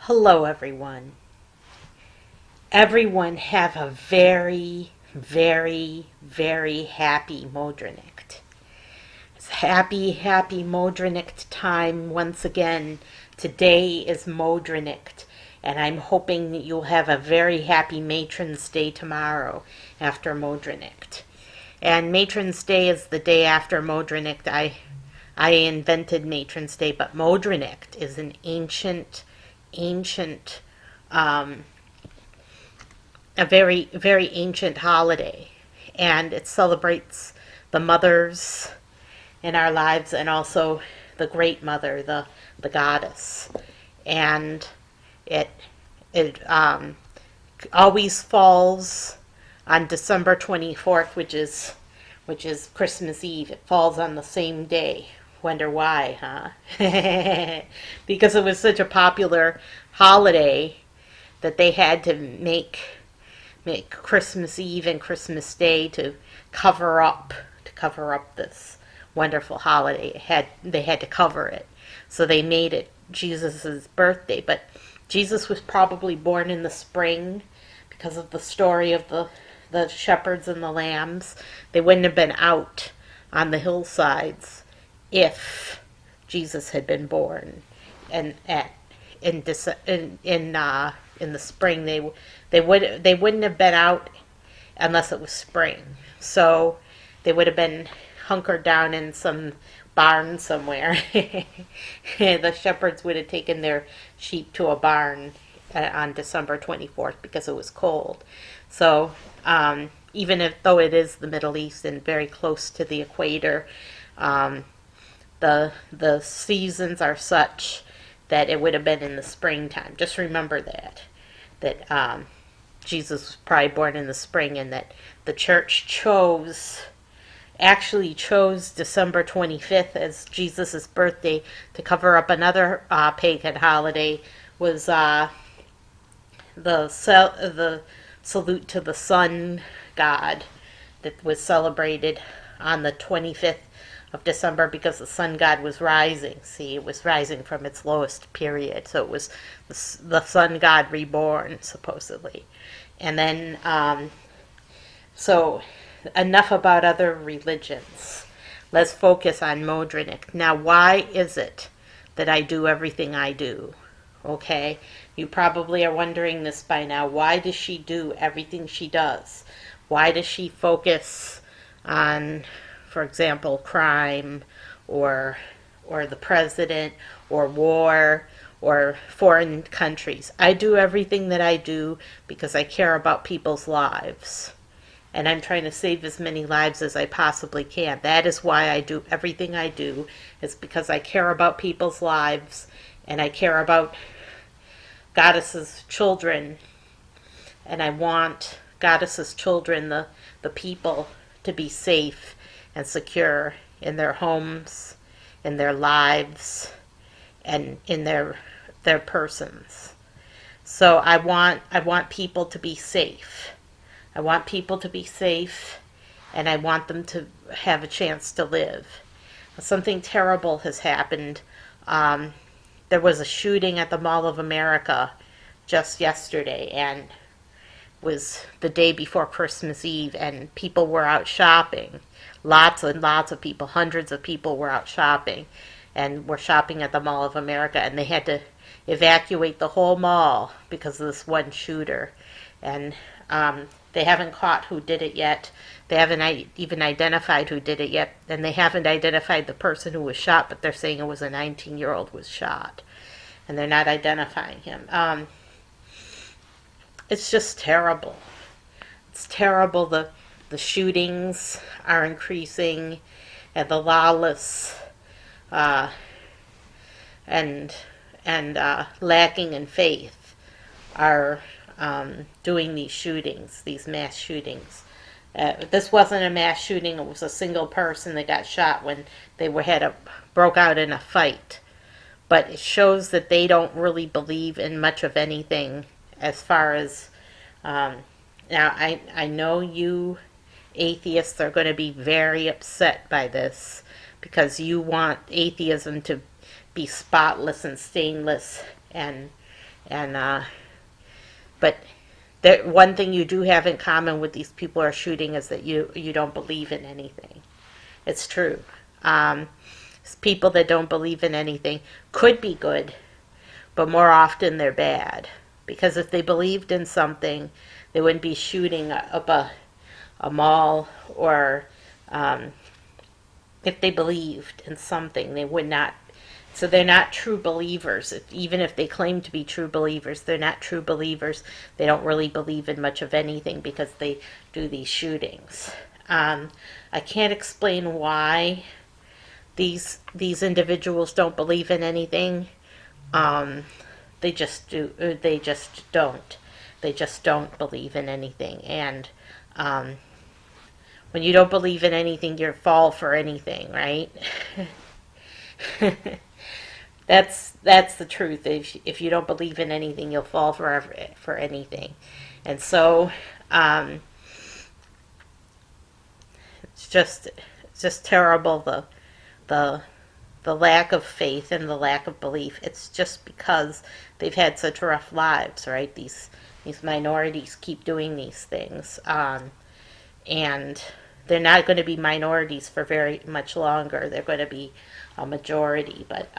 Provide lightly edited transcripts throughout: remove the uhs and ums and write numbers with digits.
Hello, everyone. Everyone have a very, very, very happy Modranicht. It's happy Modranicht time once again. Today is Modranicht, and I'm hoping that you'll have a very happy Matron's Day tomorrow after Modranicht. And Matron's Day is the day after Modranicht. I invented Matron's Day, but Modranicht is an ancient, um, a very, very ancient holiday. And it celebrates the mothers in our lives and also the great mother, the goddess. And it, it always falls on December 24th, which is Christmas Eve. It falls on the same day. Wonder why, huh? Because it was such a popular holiday that they had to make Christmas Eve and Christmas Day to cover up this wonderful holiday. They had to cover it. So they made it Jesus' birthday, but Jesus was probably born in the spring because of the story of the shepherds and the lambs. They wouldn't have been out on the hillsides if Jesus had been born, and in the spring they wouldn't have been out unless it was spring. So they would have been hunkered down in some barn somewhere. The shepherds would have taken their sheep to a barn on December 24th because it was cold. So though it is the Middle East and very close to the equator, the seasons are such that it would have been in the springtime. Just remember that Jesus was probably born in the spring, and that the church actually chose December 25th as Jesus' birthday to cover up another pagan holiday, was the salute to the sun god that was celebrated on the 25th of December because the sun god was rising. See, it was rising from its lowest period, so it was the sun god reborn, supposedly. And then, so enough about other religions. Let's focus on Modranicht. Now, why is it that I do everything I do? Okay, you probably are wondering this by now. Why does she do everything she does? Why does she focus on, for example, crime or the president or war or foreign countries? I do everything that I do because I care about people's lives. And I'm trying to save as many lives as I possibly can. That is why I do everything I do. It's because I care about people's lives, and I care about Goddess's children, and I want Goddess's children, the people, to be safe and secure in their homes, in their lives, and in their persons. So I want people to be safe. I want people to be safe, and I want them to have a chance to live. Something terrible has happened. There was a shooting at the Mall of America just yesterday, and was the day before Christmas Eve, and people were out shopping. Lots and lots of people, hundreds of people were out shopping, and were shopping at the Mall of America, and they had to evacuate the whole mall because of this one shooter. And they haven't caught who did it yet. They haven't even identified who did it yet, and they haven't identified the person who was shot, but they're saying it was a 19-year-old was shot, and they're not identifying him. It's just terrible. It's terrible. The shootings are increasing, and the lawless and lacking in faith are doing these shootings, these mass shootings. This wasn't a mass shooting. It was a single person that got shot when they broke out in a fight. But it shows that they don't really believe in much of anything as far as now I know you atheists are going to be very upset by this because you want atheism to be spotless and stainless and And but one thing you do have in common with these people who are shooting is that you don't believe in anything. It's true. Um, People that don't believe in anything could be good, but more often they're bad. Because if they believed in something, they wouldn't be shooting up a mall, or if they believed in something, they would not. So they're not true believers. Even if they claim to be true believers, they're not true believers. They don't really believe in much of anything because they do these shootings. I can't explain why these individuals don't believe in anything. They just do. They just don't. They just don't believe in anything. And when you don't believe in anything, you fall for anything, right? That's the truth. If you don't believe in anything, you'll fall for anything. And so it's just terrible, the the lack of faith and the lack of belief. It's just because they've had such rough lives, right? These minorities keep doing these things, and they're not going to be minorities for very much longer. They're going to be a majority, but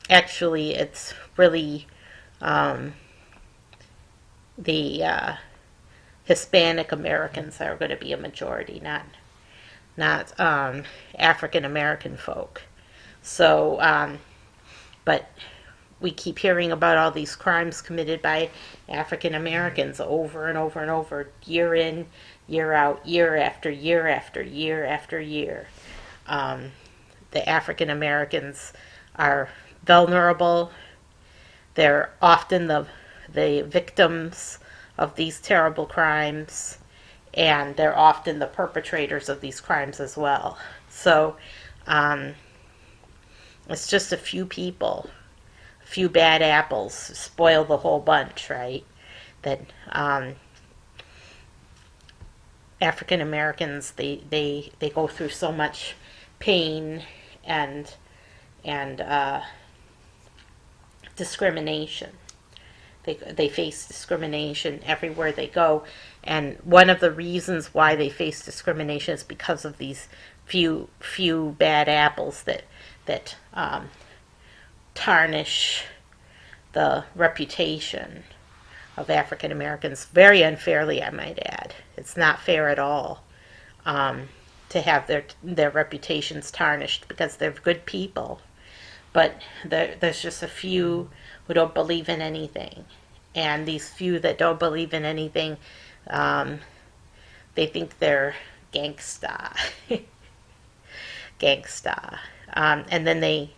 actually, it's really the Hispanic Americans are going to be a majority, not African American folk. So, but we keep hearing about all these crimes committed by African Americans over and over and over, year in, year out, year after year after year after year. The African Americans are vulnerable. They're often the victims of these terrible crimes, and they're often the perpetrators of these crimes as well. So it's just a few people, a few bad apples spoil the whole bunch, right? That African Americans, they go through so much pain and discrimination. They face discrimination everywhere they go, and one of the reasons why they face discrimination is because of these few bad apples that tarnish the reputation of African Americans very unfairly, I might add. It's not fair at all to have their reputations tarnished because they're good people, but there's just a few who don't believe in anything. And these few that don't believe in anything, they think they're gangsta. Gangsta. And then they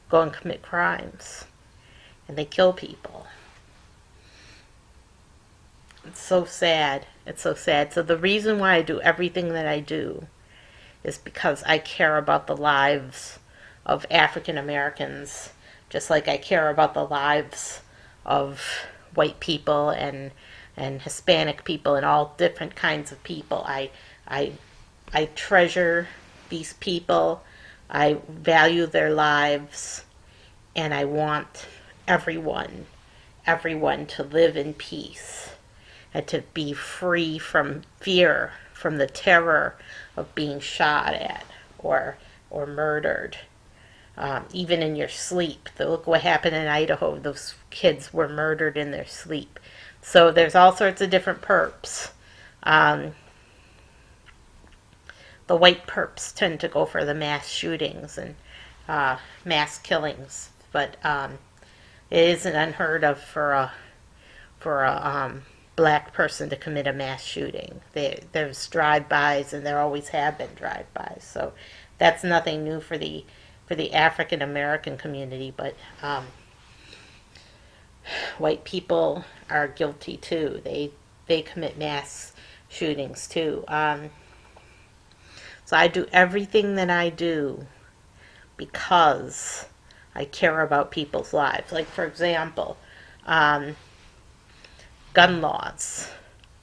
go and commit crimes. And they kill people. It's so sad. It's so sad. So the reason why I do everything that I do is because I care about the lives of African Americans, just like I care about the lives of white people and Hispanic people and all different kinds of people. I treasure these people. I value their lives, and I want everyone to live in peace and to be free from fear, from the terror of being shot at or murdered. Even in your sleep. Look what happened in Idaho. Those kids were murdered in their sleep. So there's all sorts of different perps. The white perps tend to go for the mass shootings and mass killings, but it isn't unheard of for a black person to commit a mass shooting. There's drive-bys, and there always have been drive-bys. So that's nothing new for the African American community, but white people are guilty too. They commit mass shootings too. So I do everything that I do because I care about people's lives. Like, for example, gun laws.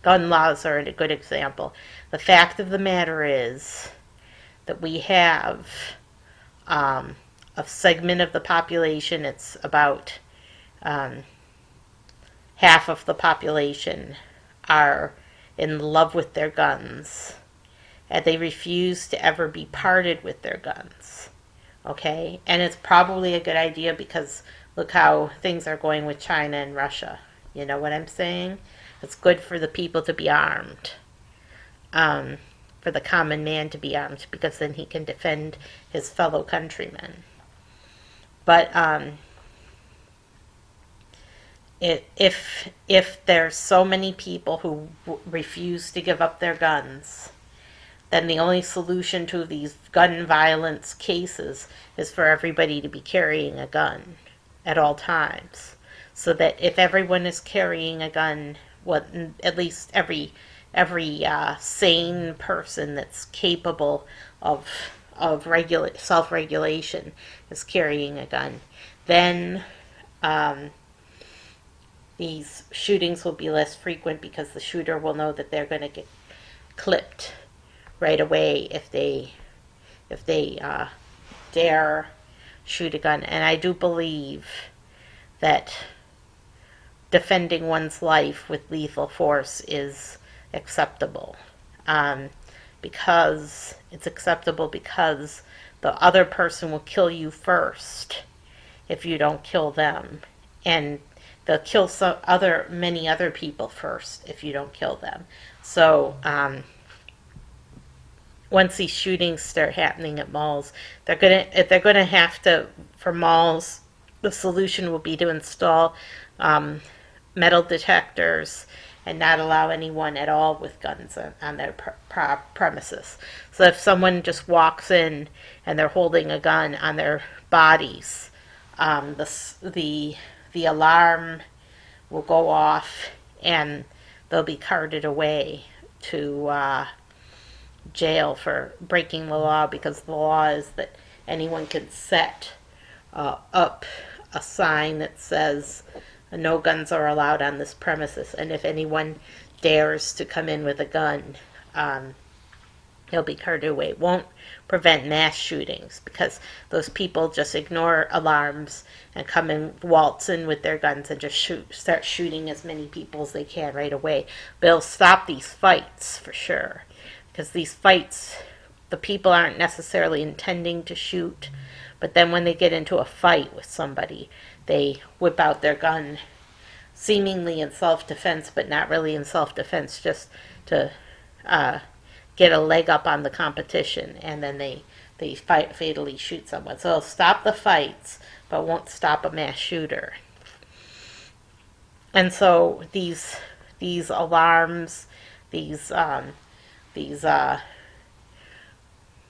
Gun laws are a good example. The fact of the matter is that we have a segment of the population. It's about half of the population are in love with their guns, and they refuse to ever be parted with their guns. Okay? And it's probably a good idea because look how things are going with China and Russia. You know what I'm saying? It's good for the people to be armed. For the common man to be armed, because then he can defend his fellow countrymen. But if there's so many people who refuse to give up their guns, then the only solution to these gun violence cases is for everybody to be carrying a gun at all times. So that if everyone is carrying a gun, at least every sane person that's capable of self-regulation is carrying a gun, then these shootings will be less frequent because the shooter will know that they're going to get clipped right away if they dare shoot a gun. And I do believe that defending one's life with lethal force is acceptable, because it's acceptable because the other person will kill you first if you don't kill them, and they'll kill many other people first if you don't kill them. So once these shootings start happening at malls, they're gonna have to, for malls, the solution will be to install metal detectors and not allow anyone at all with guns on their premises. So if someone just walks in and they're holding a gun on their bodies, the alarm will go off and they'll be carted away to jail for breaking the law, because the law is that anyone can set up a sign that says no guns are allowed on this premises, and if anyone dares to come in with a gun, he'll be carted away. It won't prevent mass shootings because those people just ignore alarms and come and waltz in with their guns and just start shooting as many people as they can right away. But it'll stop these fights for sure, because these fights, the people aren't necessarily intending to shoot, but then when they get into a fight with somebody, they whip out their gun, seemingly in self-defense, but not really in self-defense, just to get a leg up on the competition, and then they fatally shoot someone. So it'll stop the fights, but won't stop a mass shooter. And so these alarms, these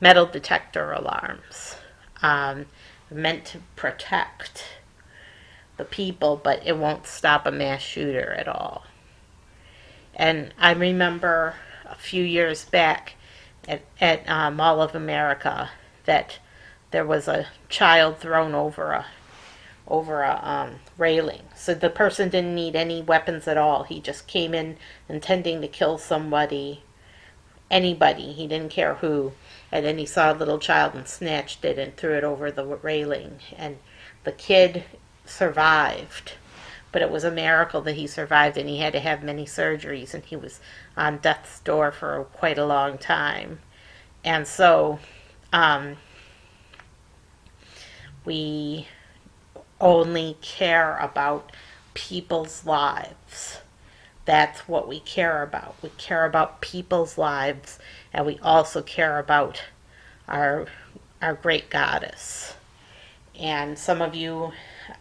metal detector alarms, meant to protect the people, but it won't stop a mass shooter at all. And I remember a few years back at Mall of America that there was a child thrown over a railing. So the person didn't need any weapons at all. He just came in intending to kill somebody, anybody. He didn't care who. And then he saw a little child and snatched it and threw it over the railing. And the kid survived. But it was a miracle that he survived, and he had to have many surgeries, and he was on death's door for quite a long time. And so we only care about people's lives. That's what we care about. We care about people's lives, and we also care about our great goddess. And some of you,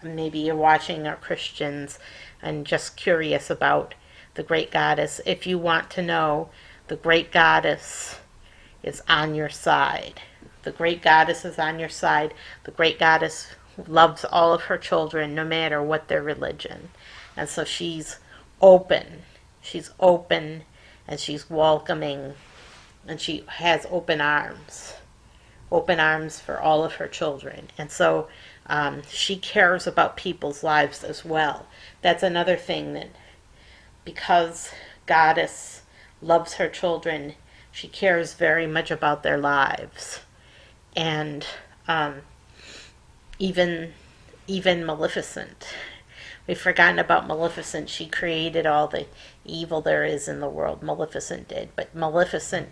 maybe you're watching, are Christians and just curious about the great goddess. If you want to know, the great goddess is on your side. The great goddess is on your side. The great goddess loves all of her children, no matter what their religion. And so she's open. She's open, and she's welcoming, and she has open arms for all of her children. And so she cares about people's lives as well. That's another thing, that because Goddess loves her children, she cares very much about their lives. And even even Maleficent. We've forgotten about Maleficent. She created all the evil there is in the world. Maleficent did, but Maleficent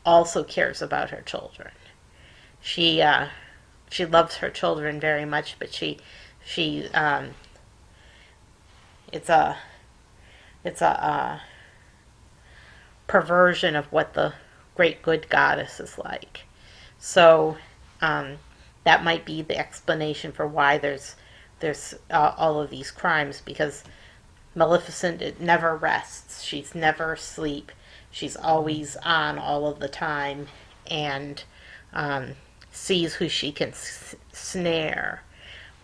also cares about her children. She she loves her children very much, but she it's a it's a perversion of what the great good goddess is like. So that might be the explanation for why there's all of these crimes, because Maleficent, it never rests. She's never asleep. She's always on all of the time, and sees who she can snare,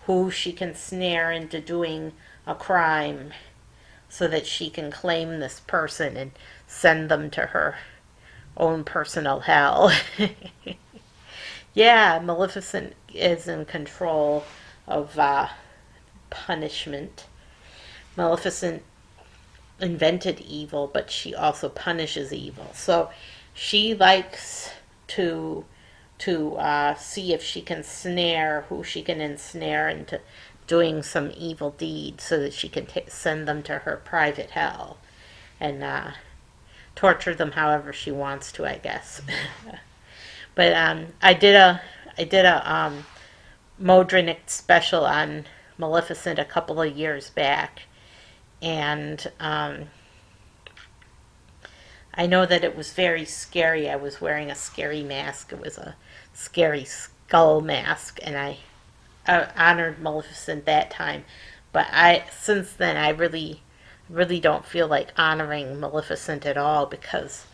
who she can snare into doing a crime, so that she can claim this person and send them to her own personal hell. Yeah, Maleficent is in control of punishment. Maleficent invented evil, but she also punishes evil. So she likes to see if she can snare, who she can ensnare into doing some evil deed, so that she can send them to her private hell and torture them however she wants to, I guess. But I did a Modranicht special on Maleficent a couple of years back, and I know that it was very scary. I was wearing a scary mask. It was a scary skull mask, and I honored Maleficent that time. But since then, I really don't feel like honoring Maleficent at all, because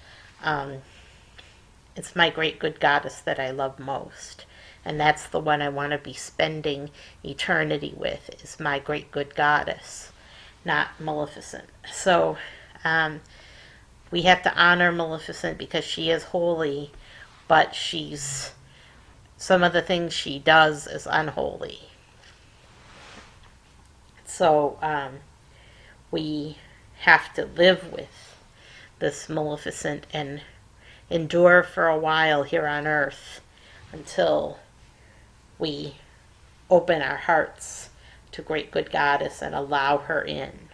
it's my great good goddess that I love most. And that's the one I want to be spending eternity with, is my great good goddess, not Maleficent. So we have to honor Maleficent because she is holy, but some of the things she does is unholy. So we have to live with this Maleficent and endure for a while here on earth until we open our hearts to great good goddess and allow her in.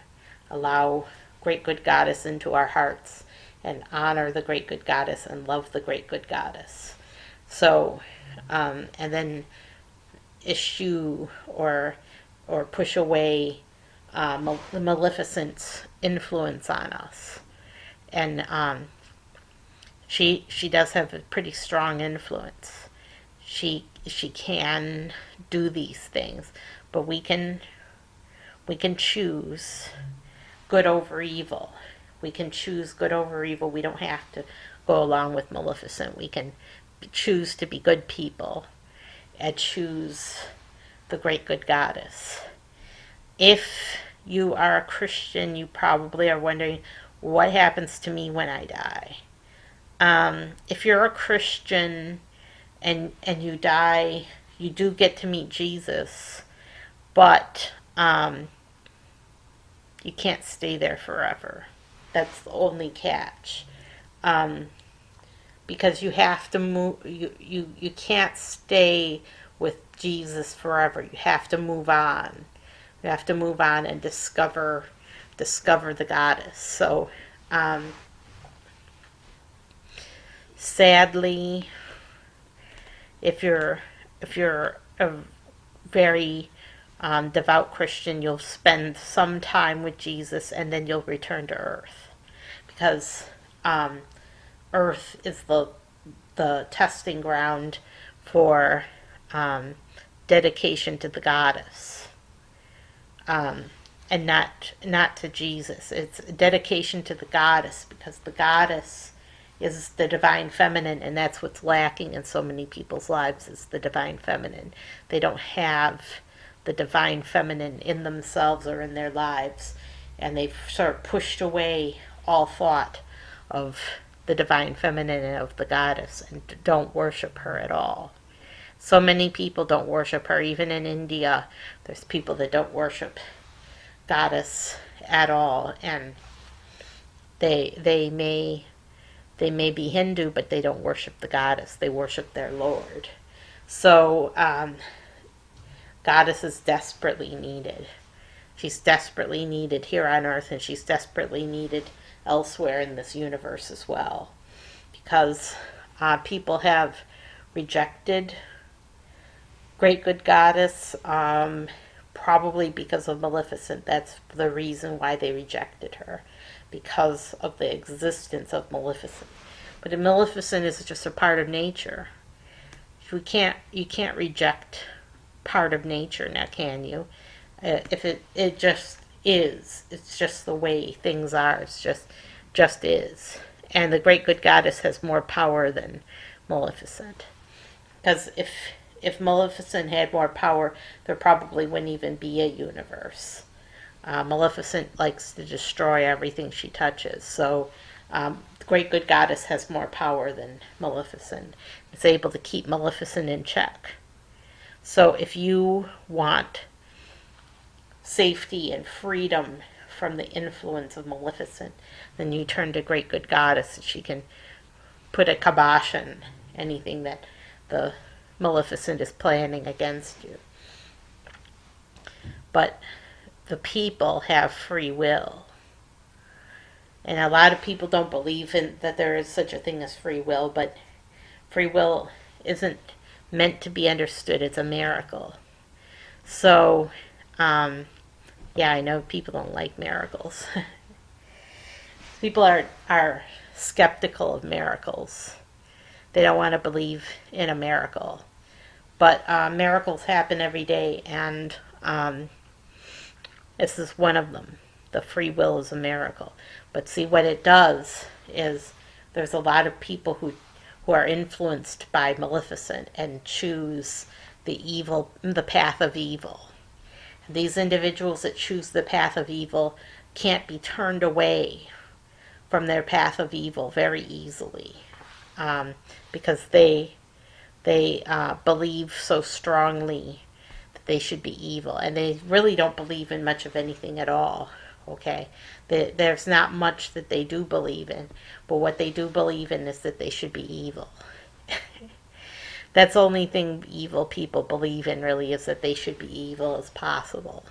Allow great good goddess into our hearts and honor the great good goddess and love the great good goddess. So, and then eschew or push away the Maleficent's influence on us. And she does have a pretty strong influence. She can do these things, but we can choose good over evil. We can choose good over evil. We don't have to go along with Maleficent. We can choose to be good people and choose the great good goddess. If you are a Christian, you probably are wondering, what happens to me when I die? If you're a Christian and you die, you do get to meet Jesus, but you can't stay there forever. That's the only catch. Because you have to move. You can't stay with Jesus forever. You have to move on. You have to move on and discover the goddess. So sadly, if you're a very devout Christian, you'll spend some time with Jesus and then you'll return to earth, because earth is the testing ground for dedication to the goddess, and not to Jesus. It's dedication to the goddess, because the goddess is the divine feminine, and that's what's lacking in so many people's lives, is the divine feminine. They don't have the divine feminine in themselves or in their lives, and they've sort of pushed away all thought of the divine feminine and of the goddess, and don't worship her at all. So many people don't worship her. Even in India, there's people that don't worship goddess at all, and they may be Hindu, but they don't worship the goddess. They worship their Lord. So Goddess is desperately needed. She's desperately needed here on Earth, and she's desperately needed elsewhere in this universe as well. Because people have rejected Great Good Goddess, probably because of Maleficent. That's the reason why they rejected her, because of the existence of Maleficent. But Maleficent is just a part of nature. You can't reject part of nature now, can you? If it just is. It's just the way things are. It's just is. And the Great Good Goddess has more power than Maleficent. Because if Maleficent had more power, there probably wouldn't even be a universe. Maleficent likes to destroy everything she touches. So the Great Good Goddess has more power than Maleficent. It's able to keep Maleficent in check. So if you want safety and freedom from the influence of Maleficent, then you turn to Great Good Goddess, and she can put a kibosh on anything that the Maleficent is planning against you. But the people have free will. And a lot of people don't believe in that there is such a thing as free will, but free will isn't meant to be understood as a miracle. So, yeah, I know people don't like miracles. People are skeptical of miracles. They don't want to believe in a miracle. But miracles happen every day, and this is one of them. The free will is a miracle. But see, what it does is there's a lot of people who are influenced by Maleficent and choose the path of evil. These individuals that choose the path of evil can't be turned away from their path of evil very easily, because they believe so strongly that they should be evil, and they really don't believe in much of anything at all. Okay, there's not much that they do believe in, but what they do believe in is that they should be evil. That's the only thing evil people believe in, really, is that they should be evil as possible.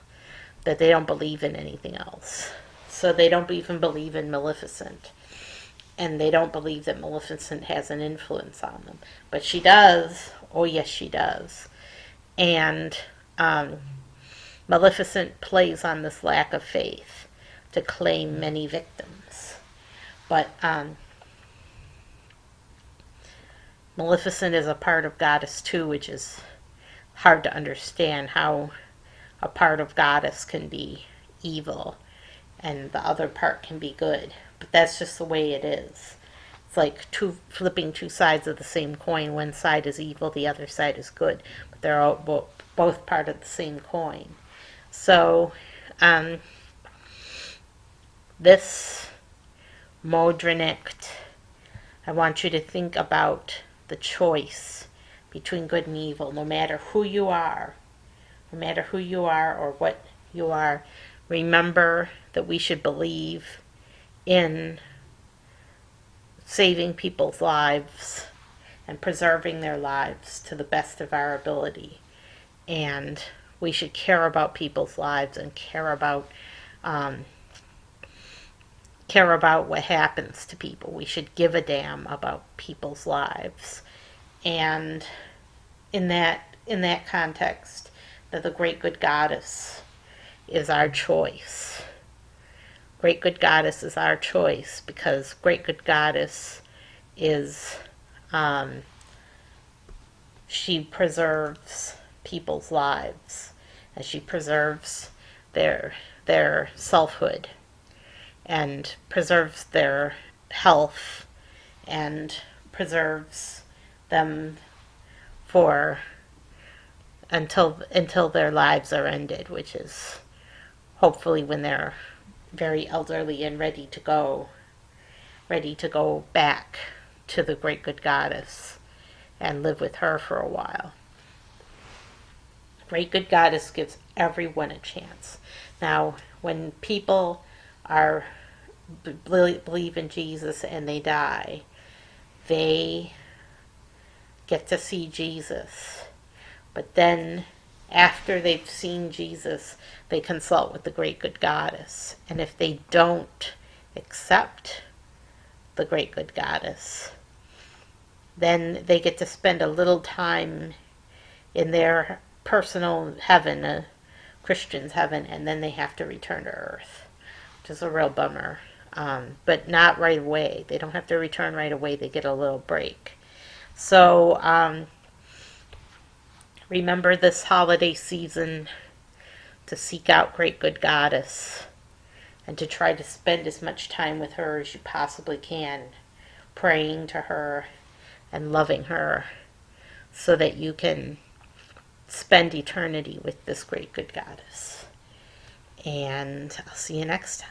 That they don't believe in anything else. So they don't even believe in Maleficent. And they don't believe that Maleficent has an influence on them. But she does. Oh, yes, she does. And Maleficent plays on this lack of faith to claim many victims. But Maleficent is a part of Goddess too, which is hard to understand, how a part of Goddess can be evil and the other part can be good. But that's just the way it is. It's like flipping two sides of the same coin. One side is evil, the other side is good. But they're all both part of the same coin. So, this Modranicht, I want you to think about the choice between good and evil, no matter who you are. No matter who you are or what you are, remember that we should believe in saving people's lives and preserving their lives to the best of our ability. And we should care about people's lives and care about what happens to people. We should give a damn about people's lives. And in that context, that the Great Good Goddess is our choice. Great Good Goddess is our choice because Great Good Goddess is, she preserves people's lives, and she preserves their selfhood, and preserves their health, and preserves them for until their lives are ended, which is hopefully when they're very elderly and ready to go back to the Great Good Goddess and live with her for a while. Great Good Goddess gives everyone a chance. Now, when people believe in Jesus and they die, they get to see Jesus. But then After they've seen Jesus, they consult with the great good goddess. And if they don't accept the great good goddess, then they get to spend a little time in their personal heaven, a Christian's heaven, and then they have to return to Earth, which is a real bummer. But not right away. They don't have to return right away. They get a little break. So remember this holiday season to seek out great good goddess and to try to spend as much time with her as you possibly can, praying to her and loving her so that you can spend eternity with this great good goddess. And I'll see you next time.